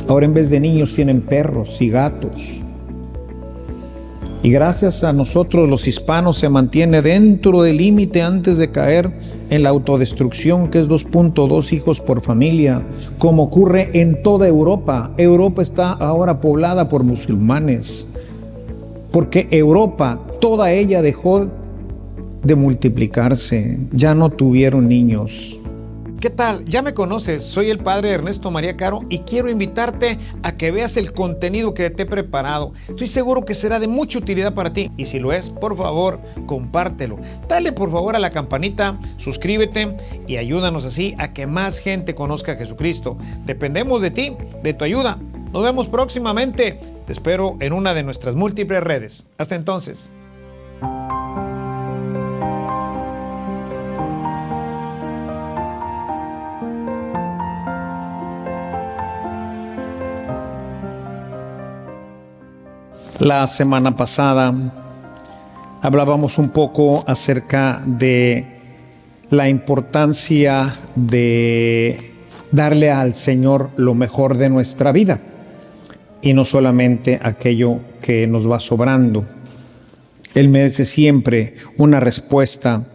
Ahora en vez de niños tienen perros y gatos. Y gracias a nosotros los hispanos se mantiene dentro del límite antes de caer en la autodestrucción, que es 2.2 hijos por familia, como ocurre en toda Europa. Europa está ahora poblada por musulmanes, porque Europa, toda ella dejó de multiplicarse, ya no tuvieron niños. ¿Qué tal? Ya me conoces, soy el padre Ernesto María Caro y quiero invitarte a que veas el contenido que te he preparado. Estoy seguro que será de mucha utilidad para ti y si lo es, por favor, compártelo. Dale por favor a la campanita, suscríbete y ayúdanos así a que más gente conozca a Jesucristo. Dependemos de ti, de tu ayuda. Nos vemos próximamente. Te espero en una de nuestras múltiples redes. Hasta entonces. La semana pasada hablábamos un poco acerca de la importancia de darle al Señor lo mejor de nuestra vida y no solamente aquello que nos va sobrando. Él merece siempre una respuesta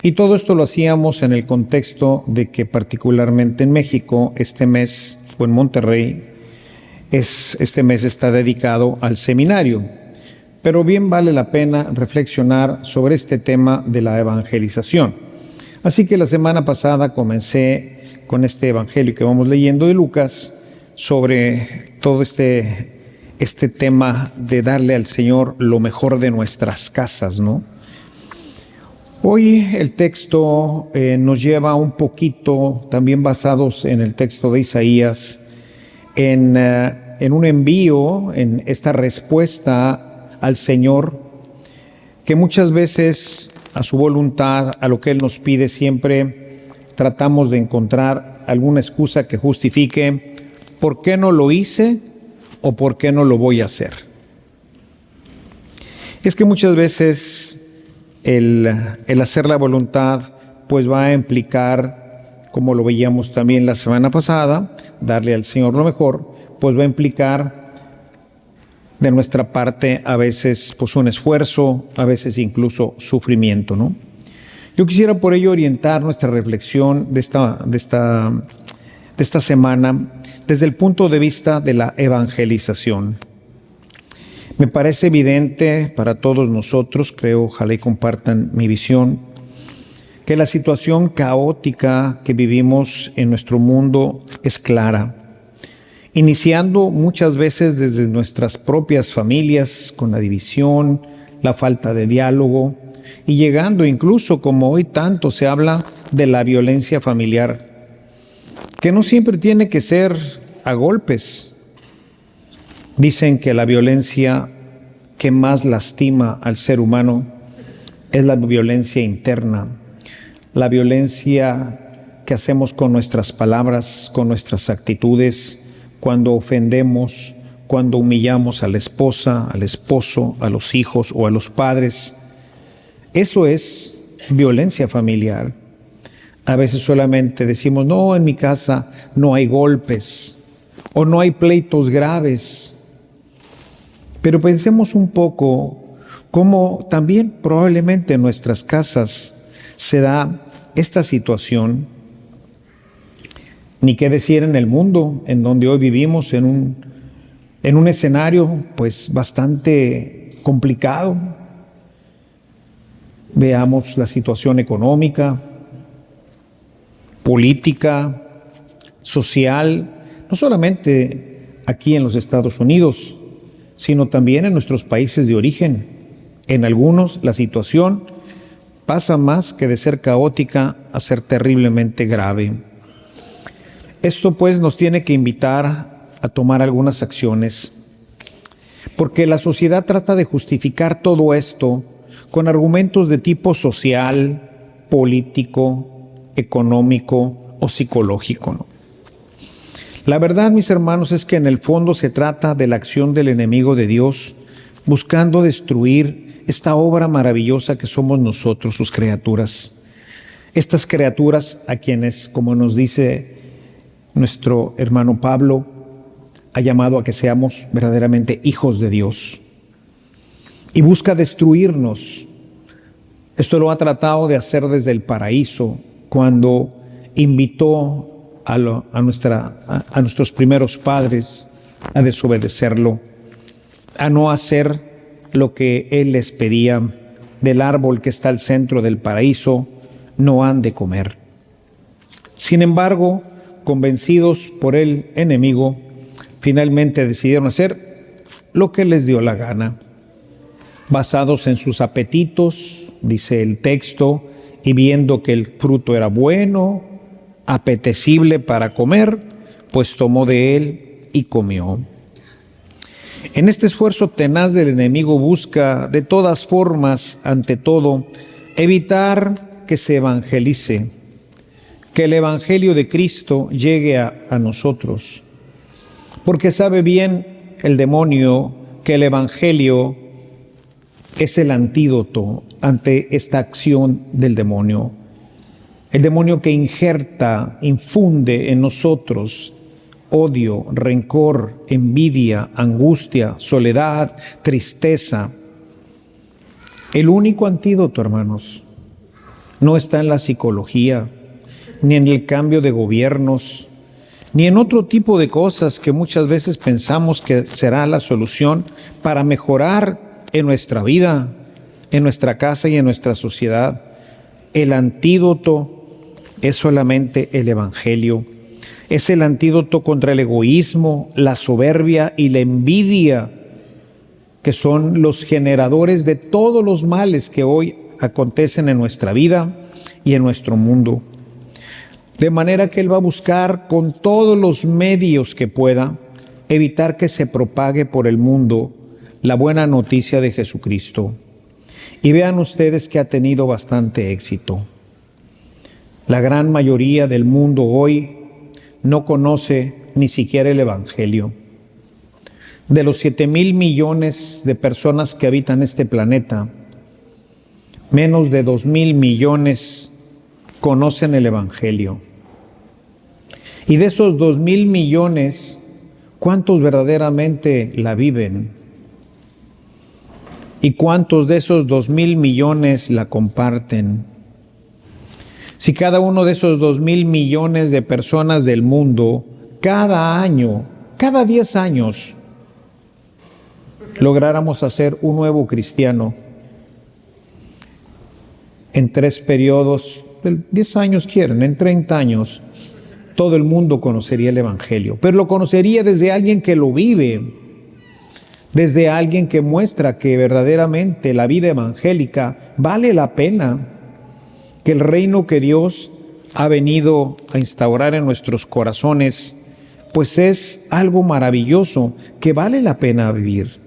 y todo esto lo hacíamos en el contexto de que particularmente en México este mes, o en Monterrey, este mes está dedicado al seminario, pero bien vale la pena reflexionar sobre este tema de la evangelización. Así que la semana pasada comencé con este evangelio que vamos leyendo de Lucas sobre todo este tema de darle al Señor lo mejor de nuestras casas, ¿no? Hoy el texto nos lleva un poquito, también basados en el texto de Isaías, en un envío, en esta respuesta al Señor, que muchas veces a su voluntad, a lo que Él nos pide, siempre tratamos de encontrar alguna excusa que justifique por qué no lo hice o por qué no lo voy a hacer. Es que muchas veces el hacer la voluntad pues va a implicar, como lo veíamos también la semana pasada, darle al Señor lo mejor, pues va a implicar de nuestra parte a veces pues un esfuerzo, a veces incluso sufrimiento, ¿no? Yo quisiera por ello orientar nuestra reflexión de esta semana desde el punto de vista de la evangelización. Me parece evidente para todos nosotros, creo, ojalá y compartan mi visión, que la situación caótica que vivimos en nuestro mundo es clara, iniciando muchas veces desde nuestras propias familias con la división, la falta de diálogo y llegando incluso, como hoy tanto se habla, de la violencia familiar, que no siempre tiene que ser a golpes. Dicen que la violencia que más lastima al ser humano es la violencia interna, la violencia que hacemos con nuestras palabras, con nuestras actitudes, cuando ofendemos, cuando humillamos a la esposa, al esposo, a los hijos o a los padres. Eso es violencia familiar. A veces solamente decimos, no, en mi casa no hay golpes o no hay pleitos graves. Pero pensemos un poco cómo también probablemente en nuestras casas se da esta situación. Ni qué decir en el mundo en donde hoy vivimos, en un escenario pues bastante complicado. Veamos la situación económica, política, social, no solamente aquí en los Estados Unidos, sino también en nuestros países de origen. En algunos la situación pasa más que de ser caótica a ser terriblemente grave. Esto pues nos tiene que invitar a tomar algunas acciones, porque la sociedad trata de justificar todo esto con argumentos de tipo social, político, económico o psicológico, ¿no? La verdad, mis hermanos, es que en el fondo se trata de la acción del enemigo de Dios, buscando destruir esta obra maravillosa que somos nosotros, sus criaturas. Estas criaturas a quienes, como nos dice nuestro hermano Pablo, ha llamado a que seamos verdaderamente hijos de Dios y busca destruirnos. Esto lo ha tratado de hacer desde el paraíso, cuando invitó a nuestros primeros padres a desobedecerlo, a no hacer lo que Él les pedía. Del árbol que está al centro del paraíso no han de comer. Sin embargo, convencidos por el enemigo, finalmente decidieron hacer lo que les dio la gana, basados en sus apetitos, dice el texto, y viendo que el fruto era bueno, apetecible para comer, pues tomó de él y comió. En este esfuerzo tenaz del enemigo busca de todas formas, ante todo, evitar que se evangelice, que el evangelio de Cristo llegue a nosotros, porque sabe bien el demonio que el evangelio es el antídoto ante esta acción del demonio. El demonio que infunde en nosotros odio, rencor, envidia, angustia, soledad, tristeza. El único antídoto, hermanos, no está en la psicología, ni en el cambio de gobiernos, ni en otro tipo de cosas que muchas veces pensamos que será la solución para mejorar en nuestra vida, en nuestra casa y en nuestra sociedad. El antídoto es solamente el evangelio. Es el antídoto contra el egoísmo, la soberbia y la envidia, que son los generadores de todos los males que hoy acontecen en nuestra vida y en nuestro mundo. De manera que Él va a buscar con todos los medios que pueda evitar que se propague por el mundo la buena noticia de Jesucristo. Y vean ustedes que ha tenido bastante éxito. La gran mayoría del mundo hoy no conoce ni siquiera el Evangelio. De los 7,000 millones de personas que habitan este planeta, menos de 2,000 millones conocen el Evangelio. Y de esos 2,000 millones, ¿cuántos verdaderamente la viven? ¿Y cuántos de esos 2,000 millones la comparten? Si cada uno de esos 2,000 millones de personas del mundo, cada año, cada 10 años, lográramos hacer un nuevo cristiano, en 3 periodos, 10 años quieren, en 30 años, todo el mundo conocería el Evangelio, pero lo conocería desde alguien que lo vive, desde alguien que muestra que verdaderamente la vida evangélica vale la pena, que el reino que Dios ha venido a instaurar en nuestros corazones, pues es algo maravilloso que vale la pena vivir.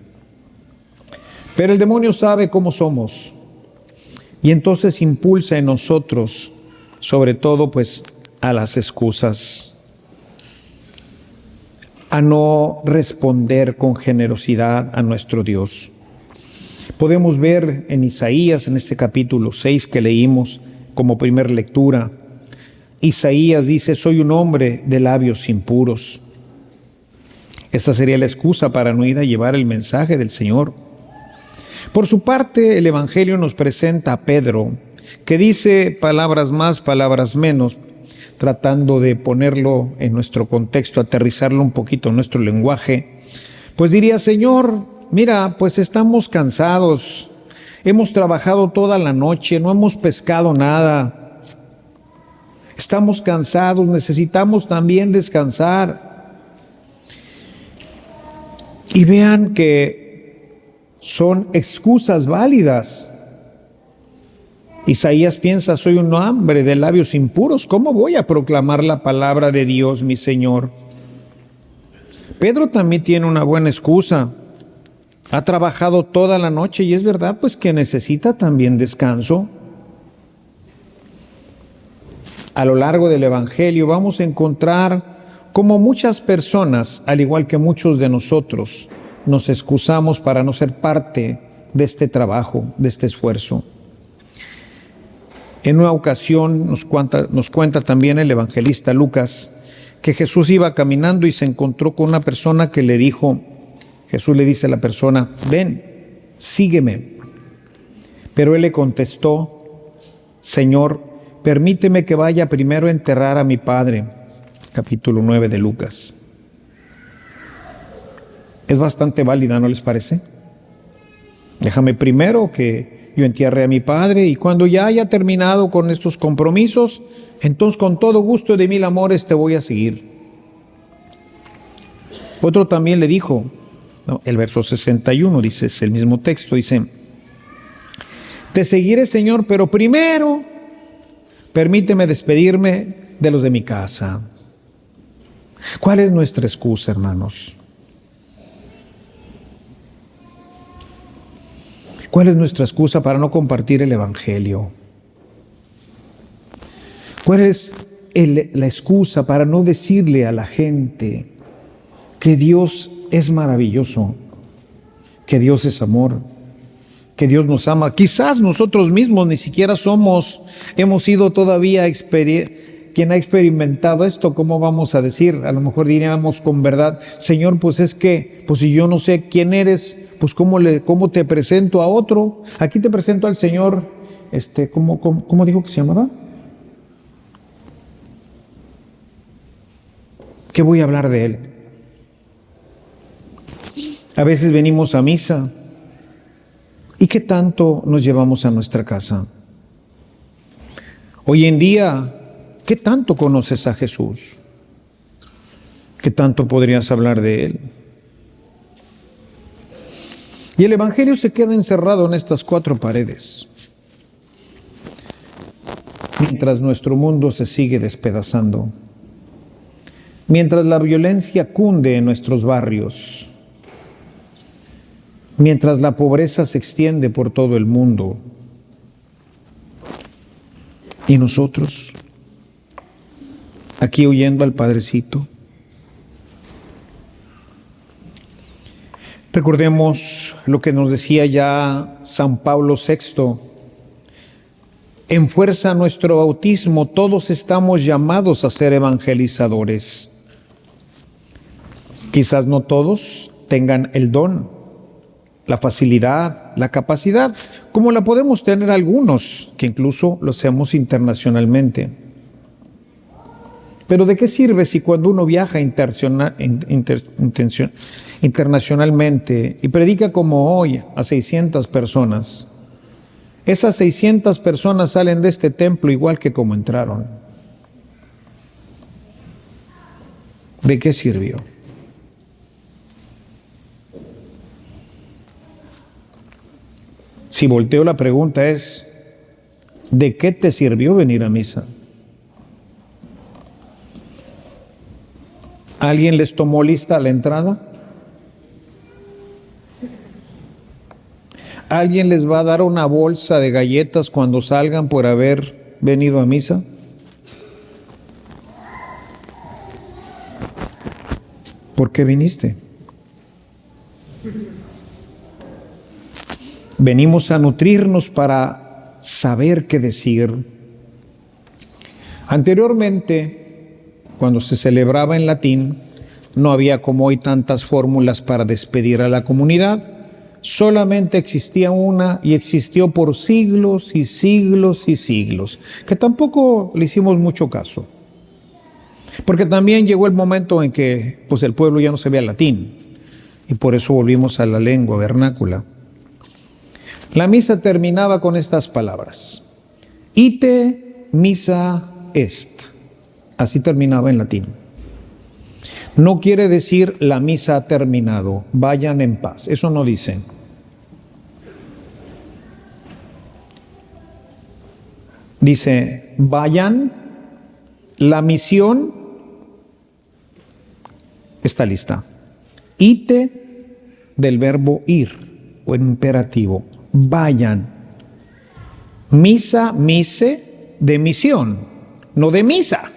Pero el demonio sabe cómo somos y entonces impulsa en nosotros, sobre todo pues a las excusas, a no responder con generosidad a nuestro Dios. Podemos ver en Isaías, en este capítulo 6 que leímos como primer lectura, Isaías dice: soy un hombre de labios impuros. Esta sería la excusa para no ir a llevar el mensaje del Señor. Por su parte, el Evangelio nos presenta a Pedro, que dice palabras más, palabras menos, tratando de ponerlo en nuestro contexto, aterrizarlo un poquito en nuestro lenguaje. Pues diría: Señor, mira, pues estamos cansados, hemos trabajado toda la noche, no hemos pescado nada, estamos cansados, necesitamos también descansar. Y vean que son excusas válidas. Isaías piensa: soy un hombre de labios impuros, ¿cómo voy a proclamar la palabra de Dios, mi Señor? Pedro también tiene una buena excusa. Ha trabajado toda la noche y es verdad pues que necesita también descanso. A lo largo del Evangelio vamos a encontrar como muchas personas, al igual que muchos de nosotros, nos excusamos para no ser parte de este trabajo, de este esfuerzo. En una ocasión nos cuenta también el evangelista Lucas que Jesús iba caminando y se encontró con una persona que le dijo, Jesús le dice a la persona, ven, sígueme. Pero él le contestó, Señor, permíteme que vaya primero a enterrar a mi padre. Capítulo 9 de Lucas. Es bastante válida, ¿no les parece? Déjame primero que yo entierre a mi padre y cuando ya haya terminado con estos compromisos, entonces con todo gusto y de mil amores te voy a seguir. Otro también le dijo, ¿no? El verso 61 dice, es el mismo texto, dice, te seguiré, Señor, pero primero permíteme despedirme de los de mi casa. ¿Cuál es nuestra excusa, hermanos? ¿Cuál es nuestra excusa para no compartir el Evangelio? ¿Cuál es la excusa para no decirle a la gente que Dios es maravilloso, que Dios es amor, que Dios nos ama? Quizás nosotros mismos ni siquiera hemos sido todavía quien ha experimentado esto. ¿Cómo vamos a decir? A lo mejor diríamos con verdad, Señor, pues es que, pues si yo no sé quién eres, pues ¿cómo te presento a otro? Aquí te presento al Señor, ¿cómo dijo que se llamaba? ¿Qué voy a hablar de él? A veces venimos a misa, ¿y qué tanto nos llevamos a nuestra casa? Hoy en día, ¿qué tanto conoces a Jesús? ¿Qué tanto podrías hablar de él? Y el Evangelio se queda encerrado en estas 4 paredes, mientras nuestro mundo se sigue despedazando, mientras la violencia cunde en nuestros barrios, mientras la pobreza se extiende por todo el mundo. ¿Y nosotros? Aquí oyendo al Padrecito. Recordemos lo que nos decía ya San Pablo VI. En fuerza a nuestro bautismo todos estamos llamados a ser evangelizadores. Quizás no todos tengan el don, la facilidad, la capacidad, como la podemos tener algunos, que incluso lo seamos internacionalmente. Pero ¿de qué sirve si cuando uno viaja internacionalmente y predica como hoy a 600 personas, esas 600 personas salen de este templo igual que como entraron? ¿De qué sirvió? Si volteo la pregunta es, ¿de qué te sirvió venir a misa? ¿Alguien les tomó lista a la entrada? ¿Alguien les va a dar una bolsa de galletas cuando salgan por haber venido a misa? ¿Por qué viniste? Venimos a nutrirnos para saber qué decir. Anteriormente, cuando se celebraba en latín, no había como hoy tantas fórmulas para despedir a la comunidad. Solamente existía una y existió por siglos y siglos y siglos, que tampoco le hicimos mucho caso. Porque también llegó el momento en que pues, el pueblo ya no sabía latín y por eso volvimos a la lengua vernácula. La misa terminaba con estas palabras: ite missa est. Así terminaba en latín. No quiere decir la misa ha terminado, vayan en paz. Eso no dice. Dice, vayan, la misión está lista. Ite del verbo ir, o en imperativo, vayan. Misa, mise, de misión, no de misa.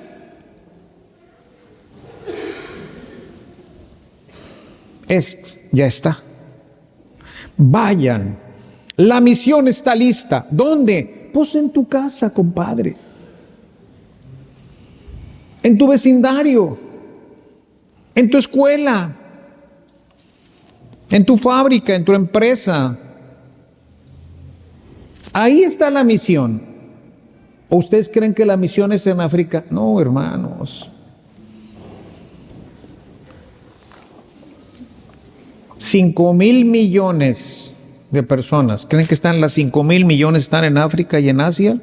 Ya está. Vayan. La misión está lista. ¿Dónde? Pues en tu casa, compadre. En tu vecindario. en tu escuela, en tu fábrica, en tu empresa. Ahí está la misión. ¿O ustedes creen que la misión es en África? No, hermanos. 5,000 millones de personas. ¿Creen que las 5,000 millones están en África y en Asia?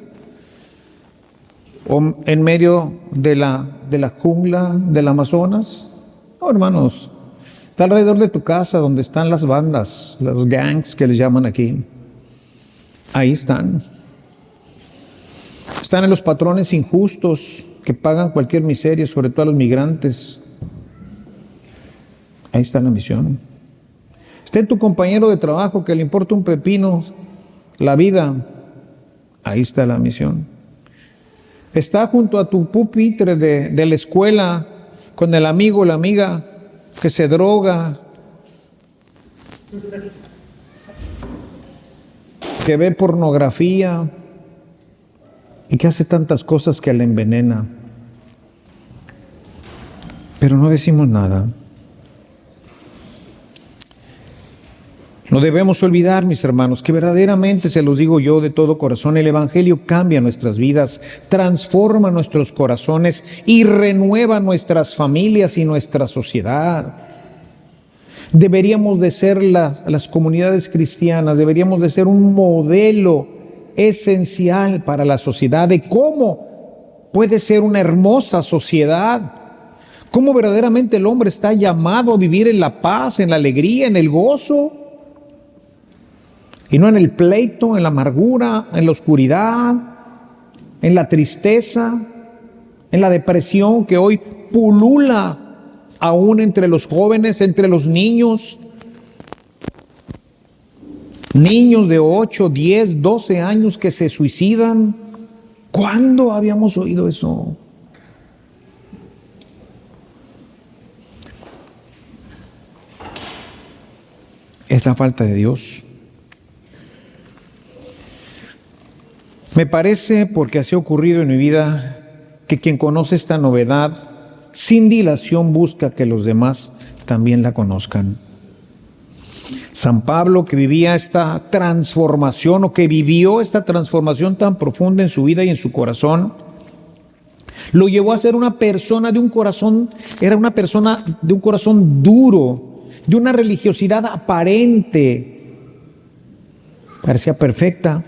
¿O en medio de la jungla del Amazonas? No, hermanos. Está alrededor de tu casa donde están las bandas, los gangs que les llaman aquí. Ahí están. Están en los patrones injustos que pagan cualquier miseria, sobre todo a los migrantes. Ahí está la misión. Está en tu compañero de trabajo que le importa un pepino la vida. Ahí está la misión. Está junto a tu pupitre de la escuela con el amigo o la amiga que se droga, que ve pornografía y que hace tantas cosas que le envenena. Pero no decimos nada. No debemos olvidar, mis hermanos, que verdaderamente, se los digo yo de todo corazón, el Evangelio cambia nuestras vidas, transforma nuestros corazones y renueva nuestras familias y nuestra sociedad. Deberíamos de ser las comunidades cristianas, deberíamos de ser un modelo esencial para la sociedad de cómo puede ser una hermosa sociedad, cómo verdaderamente el hombre está llamado a vivir en la paz, en la alegría, en el gozo, y no en el pleito, en la amargura, en la oscuridad, en la tristeza, en la depresión que hoy pulula aún entre los jóvenes, entre los niños. Niños de 8, 10, 12 años que se suicidan. ¿Cuándo habíamos oído eso? Es la falta de Dios. Me parece, porque así ha ocurrido en mi vida, que quien conoce esta novedad, sin dilación busca que los demás también la conozcan. San Pablo, que vivía esta transformación, o que vivió esta transformación tan profunda en su vida y en su corazón, lo llevó a ser una persona de un corazón, era una persona de un corazón duro, de una religiosidad aparente. Parecía perfecta.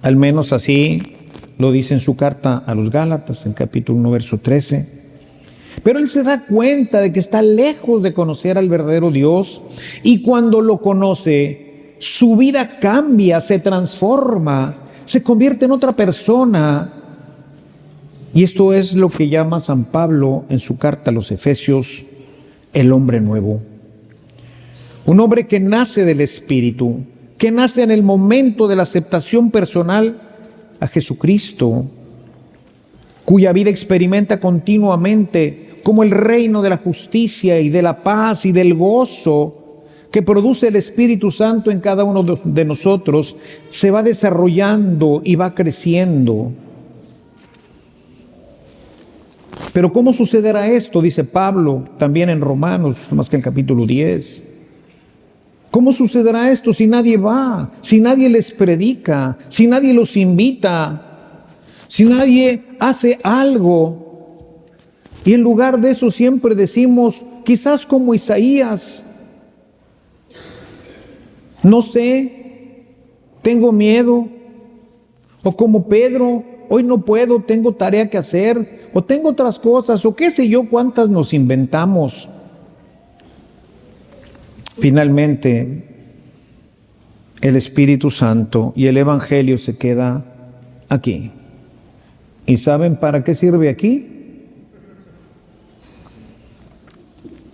Al menos así lo dice en su carta a los Gálatas, en capítulo 1, verso 13. Pero él se da cuenta de que está lejos de conocer al verdadero Dios, y cuando lo conoce, su vida cambia, se transforma, se convierte en otra persona. Y esto es lo que llama San Pablo en su carta a los Efesios, el hombre nuevo. Un hombre que nace del Espíritu, que nace en el momento de la aceptación personal a Jesucristo, cuya vida experimenta continuamente como el reino de la justicia y de la paz y del gozo que produce el Espíritu Santo en cada uno de nosotros, se va desarrollando y va creciendo. Pero ¿cómo sucederá esto? Dice Pablo también en Romanos, más que en el capítulo 10. ¿Cómo sucederá esto si nadie va, si nadie les predica, si nadie los invita, si nadie hace algo? Y en lugar de eso siempre decimos, quizás como Isaías, no sé, tengo miedo. O como Pedro, hoy no puedo, tengo tarea que hacer, o tengo otras cosas, o qué sé yo cuántas nos inventamos. Finalmente, el Espíritu Santo y el Evangelio se queda aquí. ¿Y saben para qué sirve aquí?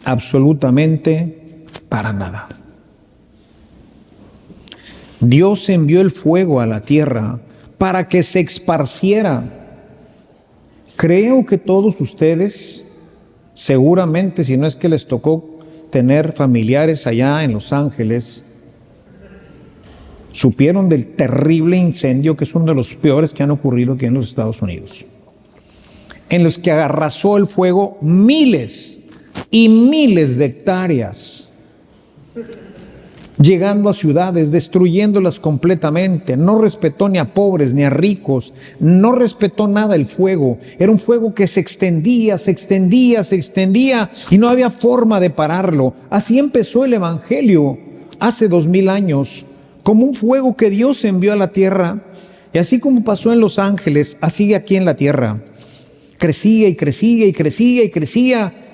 Absolutamente para nada. Dios envió el fuego a la tierra para que se esparciera. Creo que todos ustedes, seguramente, si no es que les tocó tener familiares allá en Los Ángeles, supieron del terrible incendio, que es uno de los peores que han ocurrido aquí en los Estados Unidos, en los que arrasó el fuego miles y miles de hectáreas, llegando a ciudades, destruyéndolas completamente. No respetó ni a pobres ni a ricos, no respetó nada el fuego. Era un fuego que se extendía, se extendía, se extendía y no había forma de pararlo. Así empezó el Evangelio hace 2000 años, como un fuego que Dios envió a la tierra. Y así como pasó en Los Ángeles, así aquí en la tierra. Crecía y crecía y crecía y crecía.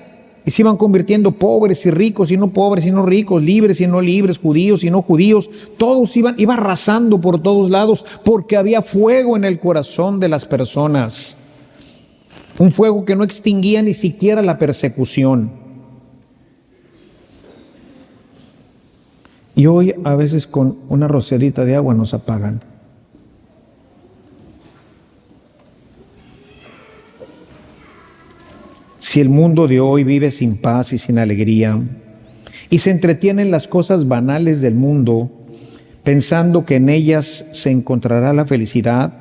Y se iban convirtiendo pobres y ricos y no pobres y no ricos, libres y no libres, judíos y no judíos. Todos iba arrasando por todos lados porque había fuego en el corazón de las personas. Un fuego que no extinguía ni siquiera la persecución. Y hoy a veces con una rocerita de agua nos apagan. Si el mundo de hoy vive sin paz y sin alegría y se entretiene en las cosas banales del mundo, pensando que en ellas se encontrará la felicidad,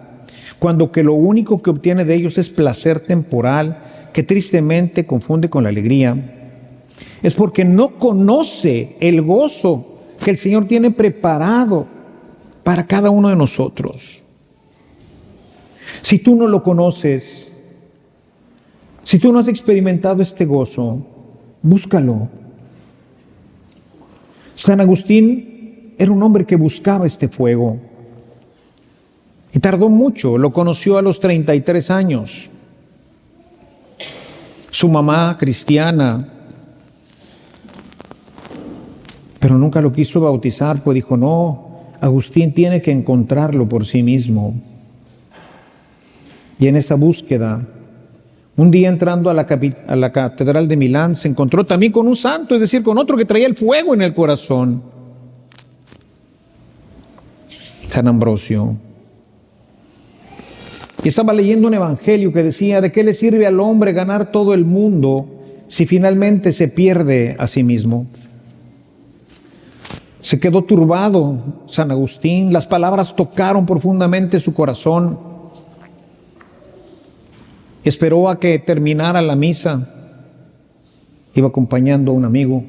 cuando que lo único que obtiene de ellos es placer temporal, que tristemente confunde con la alegría, es porque no conoce el gozo que el Señor tiene preparado para cada uno de nosotros. Si tú no lo conoces, si tú no has experimentado este gozo, búscalo. San Agustín era un hombre que buscaba este fuego y tardó mucho, lo conoció a los 33 años. Su mamá, cristiana, pero nunca lo quiso bautizar, pues dijo, no, Agustín tiene que encontrarlo por sí mismo. Y en esa búsqueda, un día entrando a la catedral de Milán, se encontró también con un santo, es decir, con otro que traía el fuego en el corazón. San Ambrosio. Y estaba leyendo un evangelio que decía, ¿de qué le sirve al hombre ganar todo el mundo si finalmente se pierde a sí mismo? Se quedó turbado San Agustín, las palabras tocaron profundamente su corazón. Esperó a que terminara la misa, iba acompañando a un amigo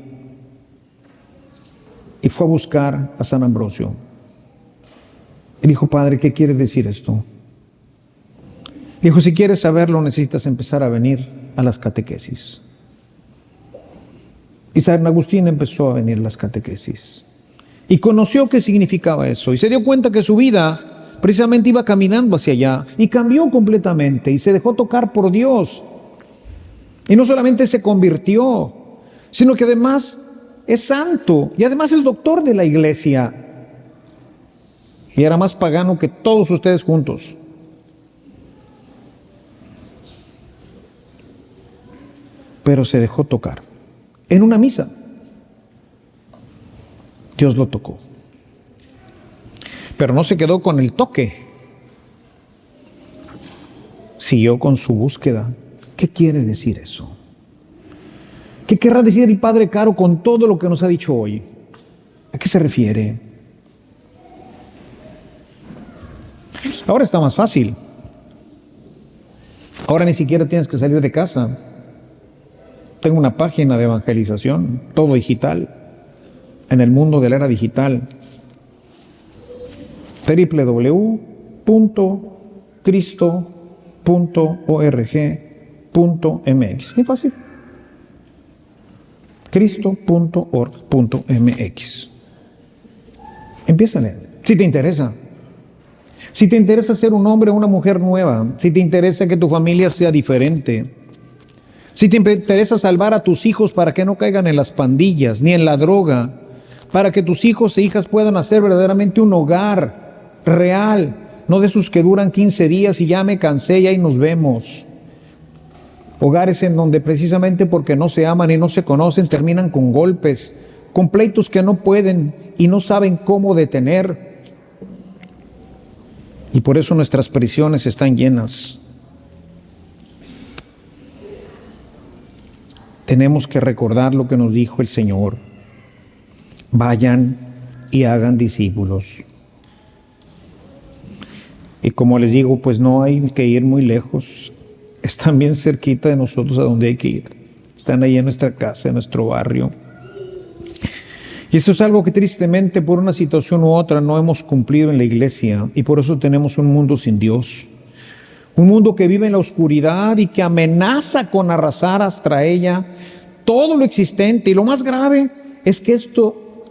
y fue a buscar a San Ambrosio. Y dijo, padre, ¿qué quiere decir esto? Dijo, si quieres saberlo necesitas empezar a venir a las catequesis. Y San Agustín empezó a venir a las catequesis y conoció qué significaba eso y se dio cuenta que su vida precisamente iba caminando hacia allá y cambió completamente y se dejó tocar por Dios. Y no solamente se convirtió, sino que además es santo y además es doctor de la iglesia. Y era más pagano que todos ustedes juntos. Pero se dejó tocar en una misa. Dios lo tocó. Pero no se quedó con el toque. Siguió con su búsqueda. ¿Qué quiere decir eso? ¿Qué querrá decir el Padre Caro con todo lo que nos ha dicho hoy? ¿A qué se refiere? Ahora está más fácil. Ahora ni siquiera tienes que salir de casa. Tengo una página de evangelización, todo digital, en el mundo de la era digital. www.cristo.org.mx. Muy fácil. cristo.org.mx. Empieza a leer. Si te interesa. Si te interesa ser un hombre o una mujer nueva. Si te interesa que tu familia sea diferente. Si te interesa salvar a tus hijos para que no caigan en las pandillas ni en la droga. Para que tus hijos e hijas puedan hacer verdaderamente un hogar real, no de esos que duran 15 días y ya me cansé y ahí nos vemos. Hogares en donde precisamente porque no se aman y no se conocen terminan con golpes, con pleitos que no pueden y no saben cómo detener. Y por eso nuestras prisiones están llenas. Tenemos que recordar lo que nos dijo el Señor. Vayan y hagan discípulos. Y como les digo, pues no hay que ir muy lejos. Están bien cerquita de nosotros a donde hay que ir. están ahí en nuestra casa, en nuestro barrio. Y esto es algo que tristemente por una situación u otra no hemos cumplido en la iglesia, y por eso tenemos un mundo sin Dios. Un mundo que vive en la oscuridad y que amenaza con arrasar hasta ella todo lo existente. Y lo más grave es que esto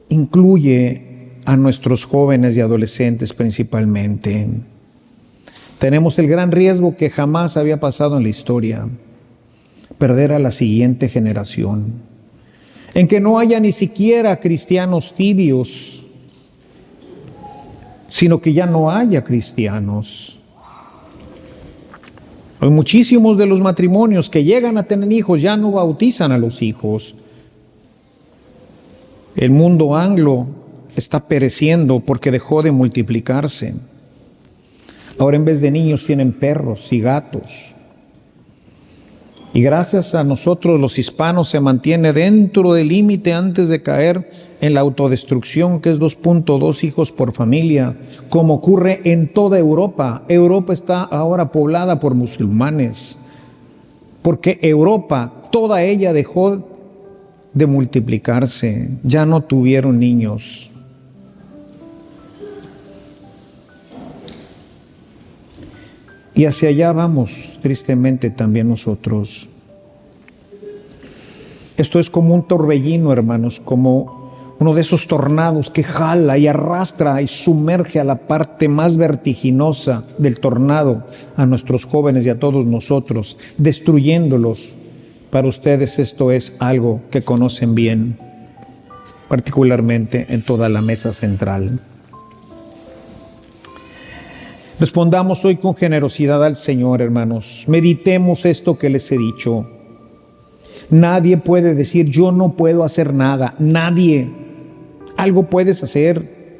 incluye a nuestros jóvenes y adolescentes principalmente. Tenemos el gran riesgo que jamás había pasado en la historia: perder a la siguiente generación, en que no haya ni siquiera cristianos tibios, sino que ya no haya cristianos. Hay muchísimos de los matrimonios que llegan a tener hijos ya no bautizan a los hijos. El mundo anglo está pereciendo porque dejó de multiplicarse. Ahora en vez de niños tienen perros y gatos. Y gracias a nosotros los hispanos se mantiene dentro del límite antes de caer en la autodestrucción, que es 2.2 hijos por familia, como ocurre en toda Europa. Europa está ahora poblada por musulmanes, porque Europa, toda ella dejó de multiplicarse, ya no tuvieron niños. Y hacia allá vamos, tristemente, también nosotros. Esto es como un torbellino, hermanos, como uno de esos tornados que jala y arrastra y sumerge a la parte más vertiginosa del tornado a nuestros jóvenes y a todos nosotros, destruyéndolos. Para ustedes esto es algo que conocen bien, particularmente en toda la mesa central. Respondamos hoy con generosidad al Señor, hermanos. Meditemos esto que les he dicho. Nadie puede decir, yo no puedo hacer nada. Nadie. Algo puedes hacer.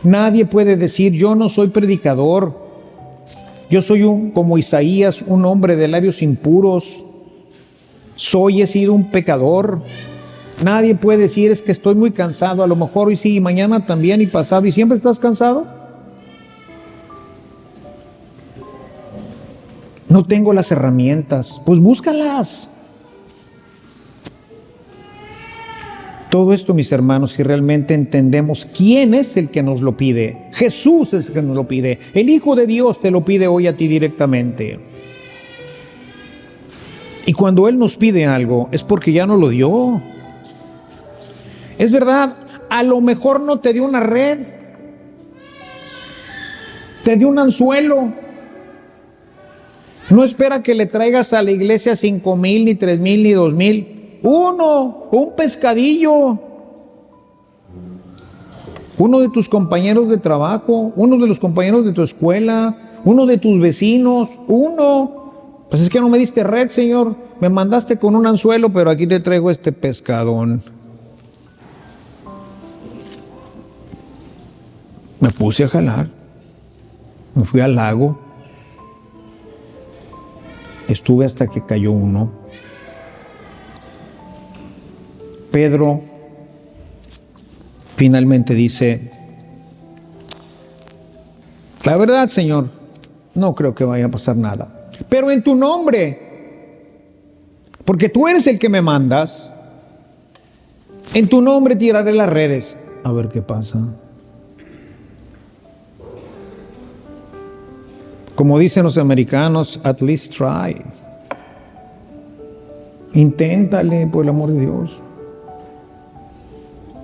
Nadie puede decir, yo no soy predicador. Yo soy como Isaías, un hombre de labios impuros. He sido un pecador. Nadie puede decir, es que estoy muy cansado. A lo mejor hoy sí, y mañana también, y pasado. ¿Y siempre estás cansado? No tengo las herramientas, pues búscalas. Todo esto, mis hermanos, si realmente entendemos quién es el que nos lo pide. Jesús es el que nos lo pide. El Hijo de Dios te lo pide hoy a ti directamente. Y cuando Él nos pide algo, es porque ya nos lo dio. Es verdad, a lo mejor no te dio una red, te dio un anzuelo. No espera que le traigas a la iglesia 5,000, ni 3,000, ni 2,000. Un pescadillo. Uno de tus compañeros de trabajo, uno de los compañeros de tu escuela, uno de tus vecinos, uno. Pues es que no me diste red, Señor. Me mandaste con un anzuelo, pero aquí te traigo este pescadón. Me puse a jalar. Me fui al lago. Estuve hasta que cayó uno. Pedro finalmente dice, la verdad, Señor, no creo que vaya a pasar nada. Pero en tu nombre, porque tú eres el que me mandas, en tu nombre tiraré las redes. A ver qué pasa. Como dicen los americanos, at least try. Inténtale, por el amor de Dios.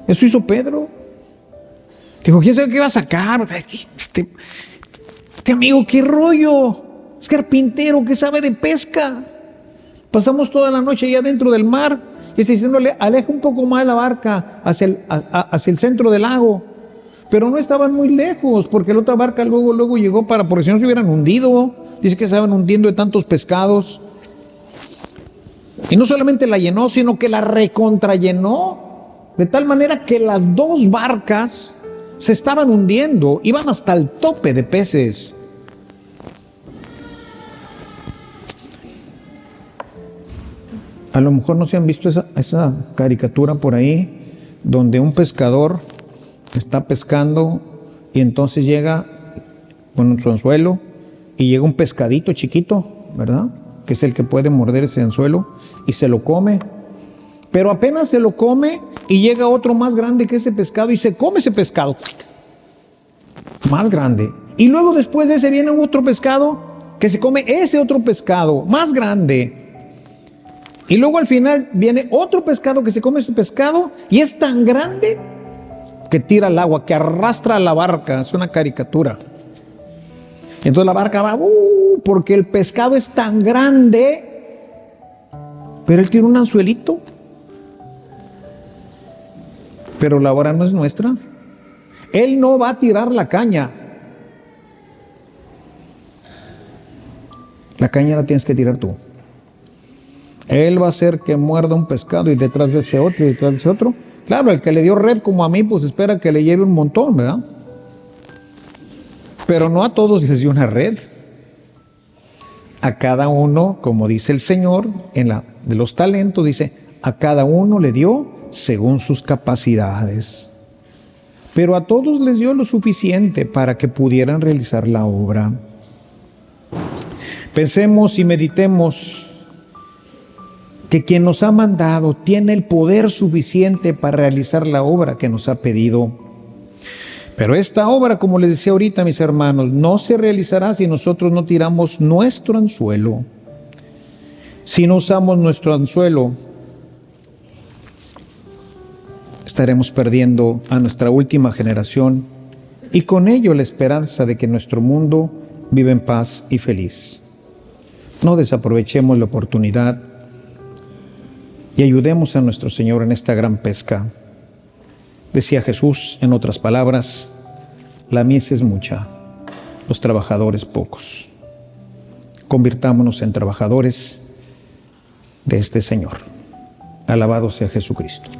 Eso hizo Pedro. Dijo, ¿quién sabe qué va a sacar? Este amigo, ¿qué rollo? Es carpintero, ¿qué sabe de pesca? Pasamos toda la noche allá dentro del mar y está diciéndole, aleja un poco más la barca hacia el centro del lago. Pero no estaban muy lejos, porque la otra barca luego llegó porque si no se hubieran hundido. Dice que se estaban hundiendo de tantos pescados. Y no solamente la llenó, sino que la recontrallenó, de tal manera que las dos barcas se estaban hundiendo, iban hasta el tope de peces. A lo mejor no se han visto esa caricatura por ahí, donde un pescador está pescando y entonces llega con su anzuelo y llega un pescadito chiquito, ¿verdad? que es el que puede morder ese anzuelo, y se lo come. Pero apenas se lo come y llega otro más grande que ese pescado y se come ese pescado. Más grande. Y luego después de ese viene otro pescado que se come ese otro pescado más grande. Y luego al final viene otro pescado que se come ese pescado y es tan grande que tira al agua, que arrastra a la barca. Es una caricatura. Entonces la barca va, porque el pescado es tan grande, pero él tiene un anzuelito. Pero la hora no es nuestra. Él no va a tirar la caña. La caña la tienes que tirar tú. Él va a hacer que muerda un pescado y detrás de ese otro y detrás de ese otro. Claro, el que le dio red como a mí, pues espera que le lleve un montón, ¿verdad? Pero no a todos les dio una red. A cada uno, como dice el Señor, de los talentos, dice, a cada uno le dio según sus capacidades. Pero a todos les dio lo suficiente para que pudieran realizar la obra. Pensemos y meditemos que quien nos ha mandado tiene el poder suficiente para realizar la obra que nos ha pedido. Pero esta obra, como les decía ahorita, mis hermanos, no se realizará si nosotros no tiramos nuestro anzuelo. Si no usamos nuestro anzuelo, estaremos perdiendo a nuestra última generación y con ello la esperanza de que nuestro mundo viva en paz y feliz. No desaprovechemos la oportunidad y ayudemos a nuestro Señor en esta gran pesca. Decía Jesús, en otras palabras, la mies es mucha, los trabajadores pocos. Convirtámonos en trabajadores de este Señor. Alabado sea Jesucristo.